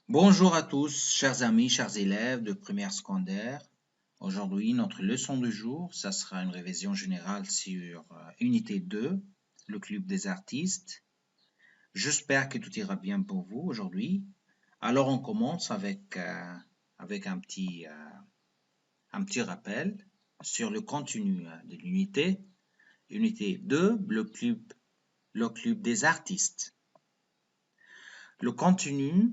Bonjour à tous, chers amis, chers élèves de première secondaire. Aujourd'hui, notre leçon du jour, ça sera une révision générale sur unité 2, le club des artistes. J'espère que tout ira bien pour vous aujourd'hui. Alors, on commence avec un petit rappel sur le contenu de l'unité. Unité 2, le club des artistes. Le contenu.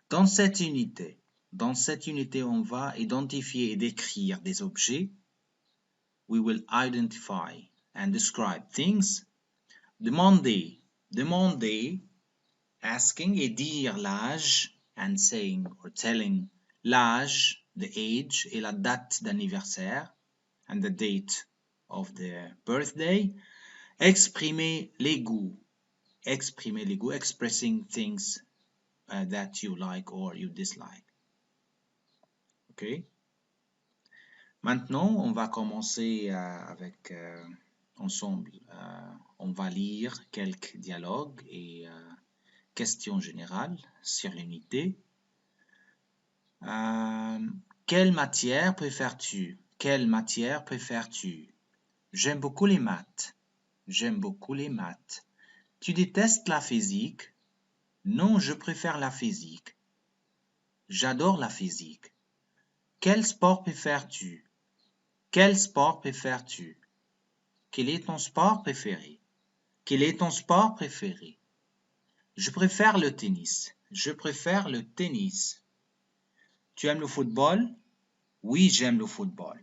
Dans cette unité, on va identifier et décrire des objets. We will identify and describe things. Demander, asking et dire l'âge, and saying or telling l'âge, the age et la date d'anniversaire, and the date of the birthday. Exprimer les goûts, expressing things that you like or you dislike. OK? Maintenant, on va commencer avec ensemble. On va lire quelques dialogues et questions générales sur l'unité. Quelle matière préfères-tu? Quelle matière préfères-tu? J'aime beaucoup les maths. J'aime beaucoup les maths. Tu détestes la physique? Non, je préfère la physique. J'adore la physique. Quel sport préfères-tu? Quel sport préfères-tu? Quel est ton sport préféré? Quel est ton sport préféré? Je préfère le tennis. Je préfère le tennis. Tu aimes le football? Oui, j'aime le football.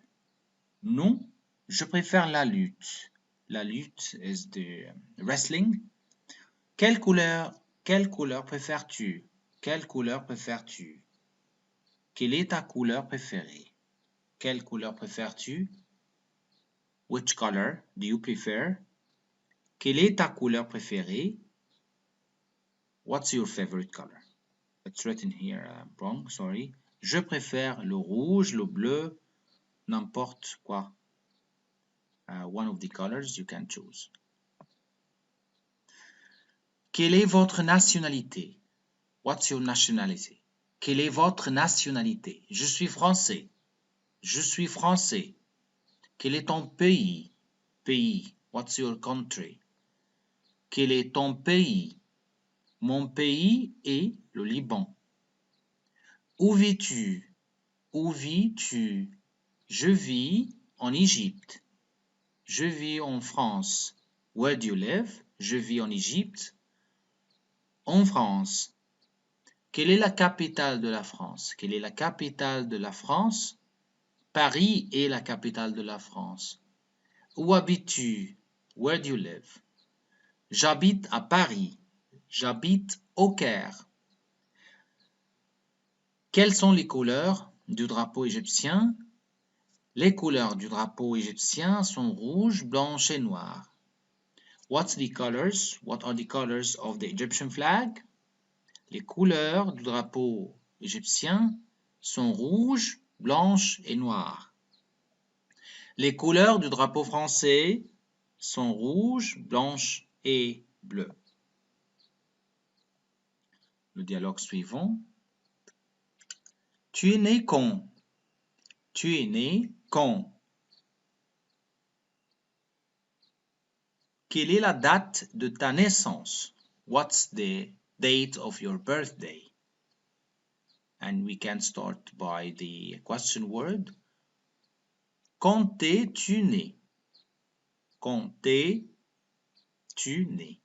Non, je préfère la lutte. La lutte is the wrestling. Quelle couleur préfères-tu? Quelle couleur préfères-tu? Quelle est ta couleur préférée? Quelle couleur préfères-tu? Which color do you prefer? Quelle est ta couleur préférée? What's your favorite color? It's written here wrong, sorry. Je préfère le rouge, le bleu, n'importe quoi. One of the colors you can choose. Quelle est votre nationalité? What's your nationality? Quelle est votre nationalité? Je suis français. Je suis français. Quel est ton pays? Pays. What's your country? Quel est ton pays? Mon pays est le Liban. Où vis-tu? Où vis-tu? Je vis en Égypte. Je vis en France. Where do you live? Je vis en Égypte. En France. Quelle est la capitale de la France? Quelle est la capitale de la France? Paris est la capitale de la France. Où habites-tu? Where do you live? J'habite à Paris. J'habite au Caire. Quelles sont les couleurs du drapeau égyptien? Les couleurs du drapeau égyptien sont rouge, blanche et noire. What are the colors of the Egyptian flag? Les couleurs du drapeau égyptien sont rouge, blanche et noire. Les couleurs du drapeau français sont rouge, blanche et bleu. Le dialogue suivant. Tu es né quand? Tu es né quand? Quelle est la date de ta naissance? What's the date of your birthday? And we can start by the question word. Quand es-tu né? Quand es-tu né?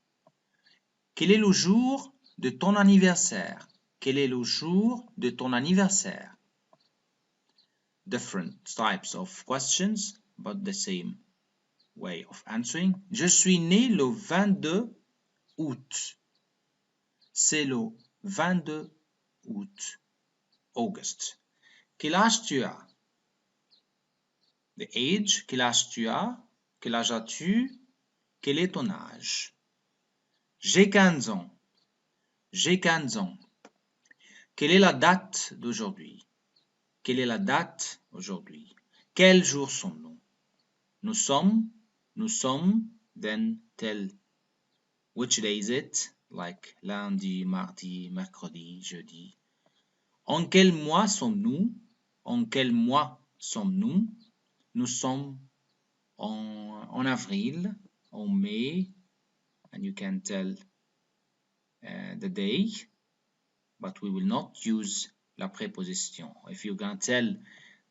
Quel est le jour de ton anniversaire? Quel est le jour de ton anniversaire? Different types of questions, but the same way of answering. Je suis né le 22 août. C'est le 22 août. August. Quel âge tu as? The age. Quel âge tu as? Quel âge as-tu? Quel est ton âge? J'ai 15 ans. J'ai 15 ans. Quelle est la date d'aujourd'hui? Quelle est la date aujourd'hui? Quel jour sommes-nous? Nous sommes, then tell which day is it? like lundi, mardi, mercredi, jeudi. En quel mois sommes-nous? En quel mois sommes-nous? Nous sommes en avril, en mai, and you can tell the day, but we will not use la préposition. If you're going to tell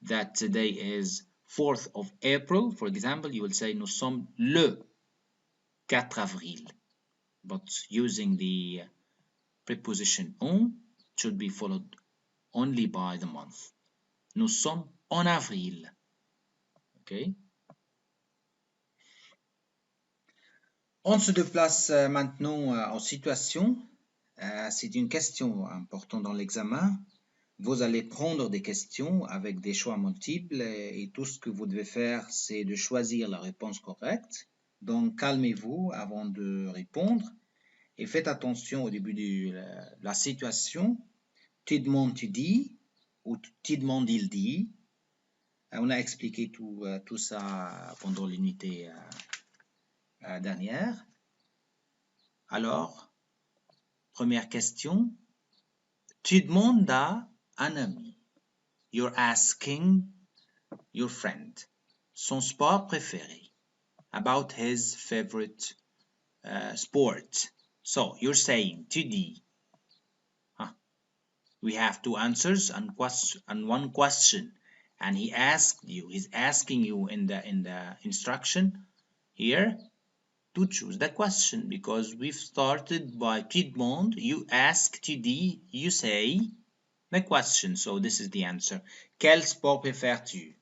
that today is 4th of April, for example, you will say nous sommes le 4 avril. But using the preposition on should be followed only by the month. Nous sommes en avril. Okay. On se déplace maintenant en situation. C'est une question importante dans l'examen. Vous allez prendre des questions avec des choix multiples et tout ce que vous devez faire, c'est de choisir la réponse correcte. Donc, calmez-vous avant de répondre et faites attention au début de la situation. Tu demandes, tu dis, ou tu demandes, il dit. On a expliqué tout ça pendant l'unité dernière. Alors, première question. Tu demandes à un ami. You're asking your friend son sport préféré. About his favorite sport. So, you're saying, tu dis. We have two answers and one question. And he's asking you in the instruction here to choose the question, because we've started by tu demandes, you ask, tu dis, you say the question. So this is the answer. Quel sport préfères-tu?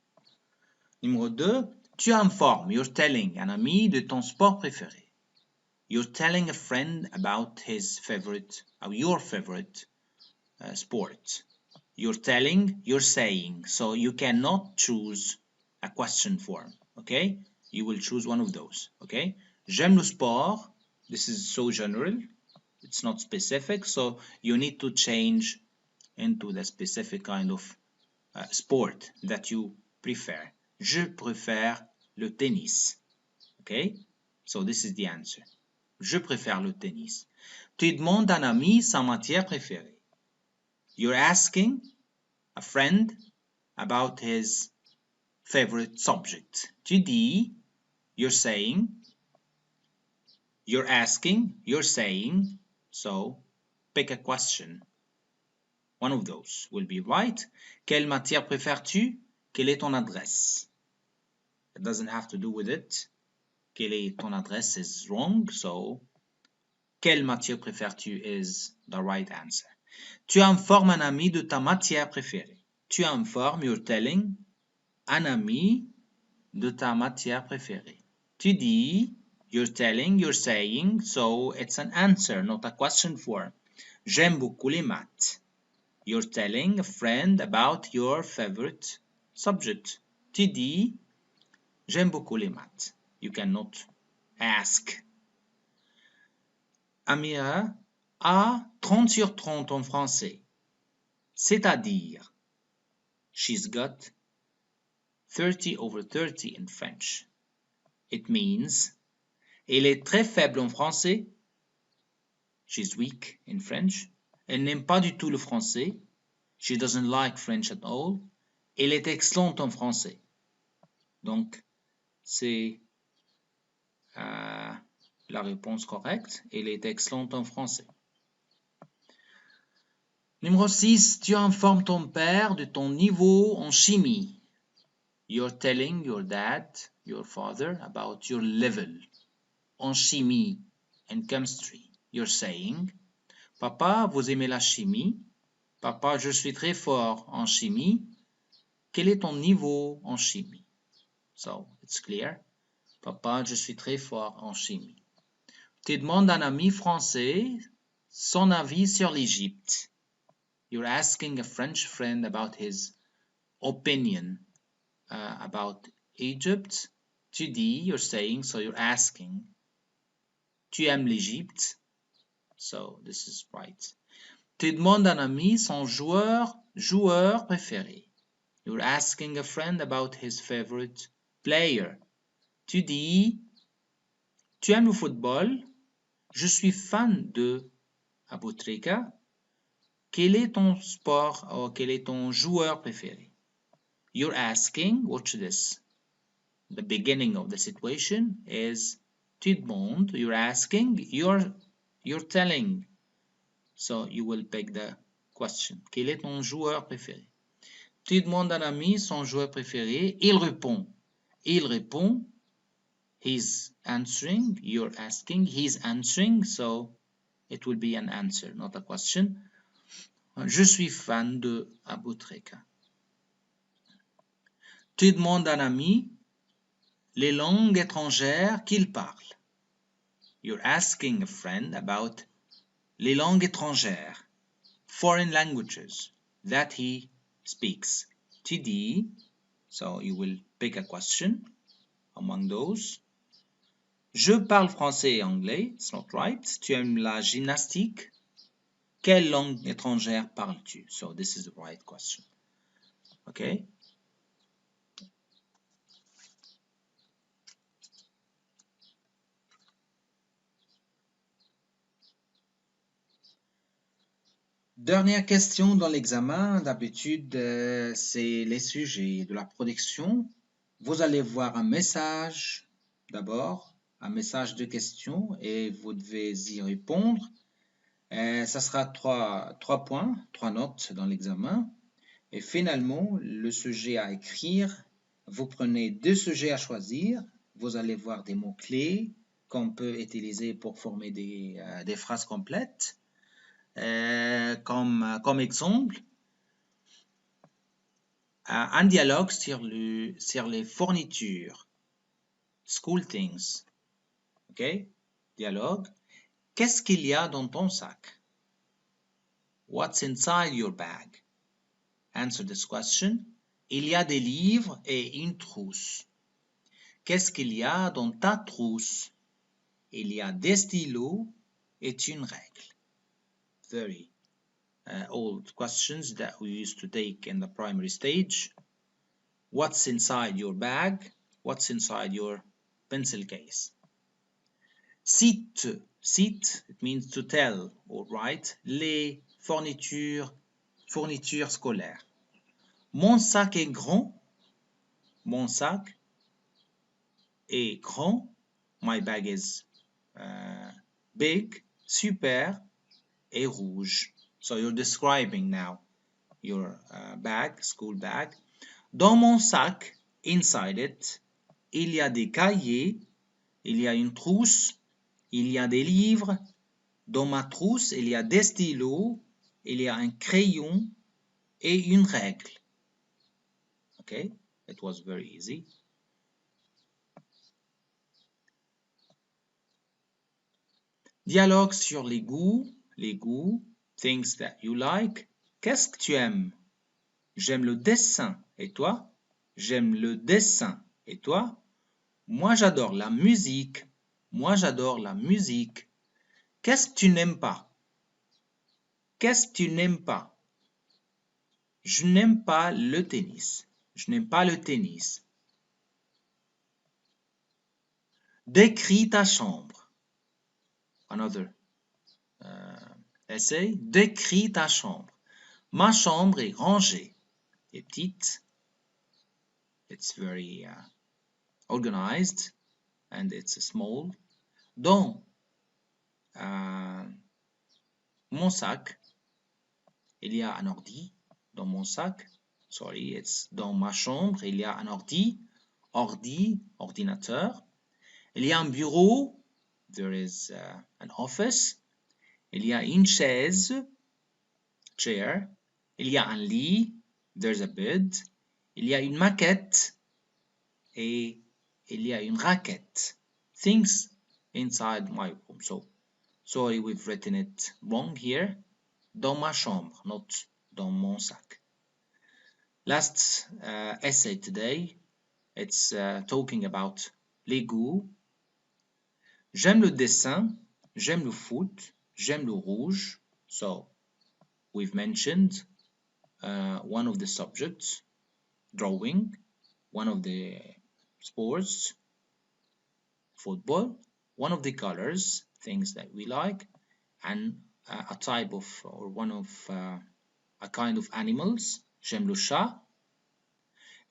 Numéro 2, tu informes, you're telling un ami de ton sport préféré. You're telling a friend about his favorite, or your favorite sport. You're telling, you're saying, so you cannot choose a question form, okay? You will choose one of those, okay? J'aime le sport. This is so general. It's not specific, so you need to change into the specific kind of sport that you prefer. Je préfère le tennis, okay? So this is the answer. Je préfère le tennis. Tu demandes à un ami sa matière préférée. You're asking a friend about his favorite subject. Tu dis, you're saying, you're asking, you're saying, so pick a question. One of those will be right. Quelle matière préfères-tu? Quelle est ton adresse? It doesn't have to do with it. Quelle est ton adresse is wrong, so quelle matière préfères-tu is the right answer. Tu informes un ami de ta matière préférée. Tu informes, you're telling, un ami de ta matière préférée. Tu dis, you're telling, you're saying, so it's an answer, not a question form. J'aime beaucoup les maths. You're telling a friend about your favorite subject. Tu dis, j'aime beaucoup les maths. You cannot ask. Amira a 30 sur 30 en français. C'est-à-dire, she's got 30 over 30 in French. It means, elle est très faible en français. She's weak in French. Elle n'aime pas du tout le français. She doesn't like French at all. Elle est excellente en français. Donc, c'est la réponse correcte. Elle est excellente en français. Numéro 6, tu informes ton père de ton niveau en chimie. You're telling your dad, your father, about your level en chimie and chemistry. You're saying, Papa, vous aimez la chimie? Papa, je suis très fort en chimie. Quel est ton niveau en chimie? So, it's clear. Papa, je suis très fort en chimie. Tu demandes à un ami français son avis sur l'Égypte. You're asking a French friend about his opinion about Egypt. Tu dis, you're saying, so you're asking. Tu aimes l'Égypte? So, this is right. Tu demandes à un ami son joueur préféré. You're asking a friend about his favorite player. Tu dis, tu aimes le football? Je suis fan de Abu Trika. Quel est ton sport ou quel est ton joueur préféré? You're asking, watch this. The beginning of the situation is tu demandes, you're asking, you're telling. So you will pick the question. Quel est ton joueur préféré? Tu demandes à un ami son joueur préféré, il répond. Il répond, he's answering, you're asking, he's answering, so it will be an answer, not a question. Je suis fan de Abu Trika. Tu demandes à un ami les langues étrangères qu'il parle. You're asking a friend about les langues étrangères, foreign languages that he speaks. Tu dis, so you will pick a question among those. Je parle français et anglais, it's not right. Tu aimes la gymnastique? Quelle langue étrangère parles-tu? So this is the right question. Okay? Dernière question dans l'examen, d'habitude, c'est les sujets de la production. Vous allez voir un message d'abord, un message de question et vous devez y répondre. Ça sera trois points, 3 notes dans l'examen. Et finalement, le sujet à écrire, vous prenez 2 sujets à choisir. Vous allez voir des mots-clés qu'on peut utiliser pour former des phrases complètes. Comme exemple, un dialogue sur les fournitures. School things. OK? Dialogue. Qu'est-ce qu'il y a dans ton sac? What's inside your bag? Answer this question. Il y a des livres et une trousse. Qu'est-ce qu'il y a dans ta trousse? Il y a des stylos et une règle. Very old questions that we used to take in the primary stage. What's inside your bag? What's inside your pencil case? Cite, it means to tell or write, les fournitures scolaires. Mon sac est grand. Mon sac est grand. My bag is big, super, et rouge. So you're describing now your bag, school bag. Dans mon sac, inside it, il y a des cahiers, il y a une trousse, il y a des livres. Dans ma trousse, il y a des stylos, il y a un crayon et une règle. Okay, it was very easy. Dialogue sur les goûts, things that you like. Qu'est-ce que tu aimes? J'aime le dessin. Et toi? J'aime le dessin. Et toi? Moi, j'adore la musique. Moi, j'adore la musique. Qu'est-ce que tu n'aimes pas? Qu'est-ce que tu n'aimes pas? Je n'aime pas le tennis. Je n'aime pas le tennis. Décris ta chambre. Another essay. Décris ta chambre. Ma chambre est rangée. Et petite. It's very organized and it's small. Dans mon sac, il y a un ordi. Dans mon sac, sorry, it's dans ma chambre, il y a un ordinateur. Il y a un bureau, there is an office. Il y a une chaise, chair. Il y a un lit, there's a bed. Il y a une maquette et il y a une raquette. Things inside my room. So, sorry, we've written it wrong here. Dans ma chambre, not dans mon sac. Last essay today, it's talking about les goûts. J'aime le dessin, j'aime le foot, j'aime le rouge. So, we've mentioned one of the subjects, drawing, one of the sports, football, one of the colors, things that we like, and a type of, or one of, a kind of animals. J'aime le chat.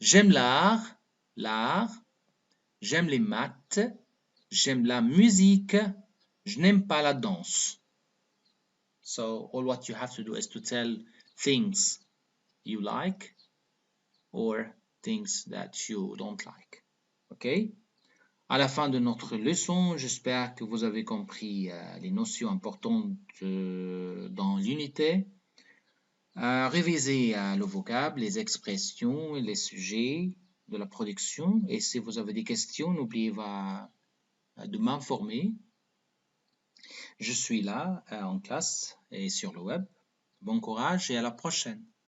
J'aime l'art. J'aime les maths. J'aime la musique. Je n'aime pas la danse. So all what you have to do is to tell things you like or things that you don't like. OK? À la fin de notre leçon, j'espère que vous avez compris les notions importantes dans l'unité. Révisez le vocable, les expressions et les sujets de la production. Et si vous avez des questions, n'oubliez pas de m'informer. Je suis là en classe et sur le web. Bon courage et à la prochaine.